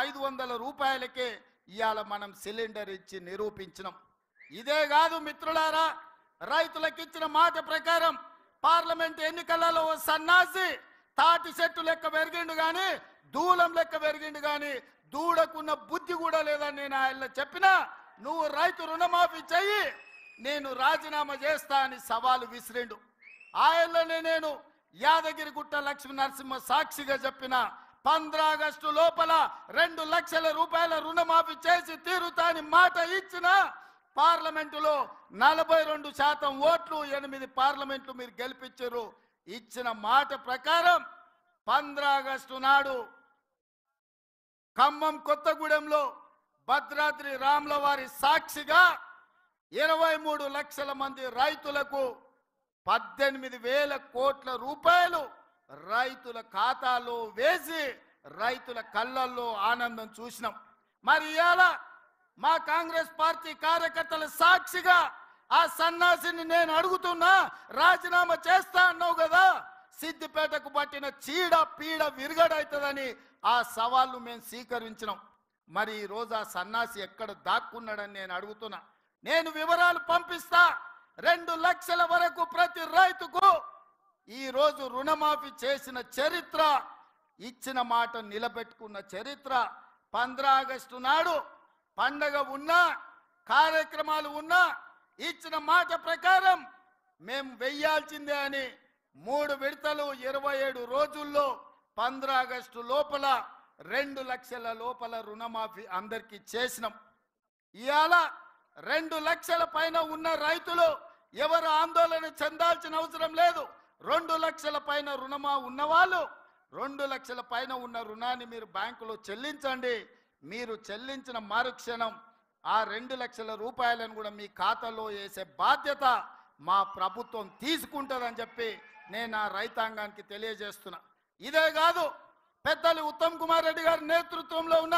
500 రూపాయలకే ఇవాళ మనం సిలిండర్ ఇచ్చి నిరూపించినాం. ఇదే కాదు మిత్రులారా, రైతులకు ఇచ్చిన మాట ప్రకారం పార్లమెంట్ ఎన్నికలలో సన్నాసి తాటి చెట్టు లెక్క పెరిగిండు కానీ దూలం లెక్క పెరిగిండు కానీ దూడకున్న బుద్ధి కూడా లేదని నేను ఆయన చెప్పినా, నువ్వు రైతు రుణమాఫీ చెయ్యి, నేను రాజీనామా చేస్తా అని సవాలు విసిరిండు. ఆయనలోనే నేను యాదగిరిగుట్ట లక్ష్మీ నరసింహ సాక్షిగా చెప్పిన 15 ఆగస్టు లోపల 2 లక్షల రూపాయల రుణమాఫీ చేసి తీరుతాని మాట ఇచ్చిన పార్లమెంటులో 42% ఓట్లు, 8 పార్లమెంట్లు మీరు గెలిపించారు. ఇచ్చిన మాట ప్రకారం 15 ఆగస్టు నాడు ఖమ్మం కొత్తగూడెంలో భద్రాద్రి రాముల వారి సాక్షిగా 23 లక్షల మంది రైతులకు 18,000 కోట్ల రూపాయలు రైతుల ఖాతాలో వేసి రైతుల కళ్ళల్లో ఆనందం చూసినాం. మరి ఇవాళ మా కాంగ్రెస్ పార్టీ కార్యకర్తల సాక్షిగా ఆ సన్నాసిని నేను అడుగుతున్నా, రాజీనామా చేస్తా అన్నావు కదా, సిద్దిపేటకు పట్టిన చీడ పీడ విరుగడవుతుందని ఆ సవాళ్ళు మేము స్వీకరించినాం. మరి ఈరోజు ఆ సన్నాసి ఎక్కడ దాక్కున్నాడని నేను అడుగుతున్నా. నేను వివరాలు పంపిస్తా. 2 లక్షల వరకు ప్రతి రైతుకు ఈరోజు రుణమాఫీ చేసిన చరిత్ర, ఇచ్చిన మాట నిలబెట్టుకున్న చరిత్ర. 15 ఆగస్టు నాడు పండగ ఉన్నా, కార్యక్రమాలు ఉన్నా, ఇచ్చిన మాట ప్రకారం మేము వెయ్యాల్సిందే అని 3 విడతలు 27 రోజుల్లో 15 ఆగస్టు లోపల 2 లక్షల లోపల రుణమాఫీ అందరికీ చేసినాం. ఇవాళ 2 లక్షల పైన ఉన్న రైతులు ఎవరు ఆందోళన చెందాల్సిన అవసరం లేదు. 2 లక్షల పైన రుణమా ఉన్నవాళ్ళు 2 లక్షల పైన ఉన్న రుణాన్ని మీరు బ్యాంకులో చెల్లించండి. మీరు చెల్లించిన మరుక్షణం ఆ 2 లక్షల రూపాయలను కూడా మీ ఖాతాలో వేసే బాధ్యత మా ప్రభుత్వం తీసుకుంటుందని చెప్పి నేను ఆ రైతాంగానికి తెలియజేస్తున్నా. ఇదే కాదు, పెద్దలు ఉత్తమ్ కుమార్ రెడ్డి గారి నేతృత్వంలో ఉన్న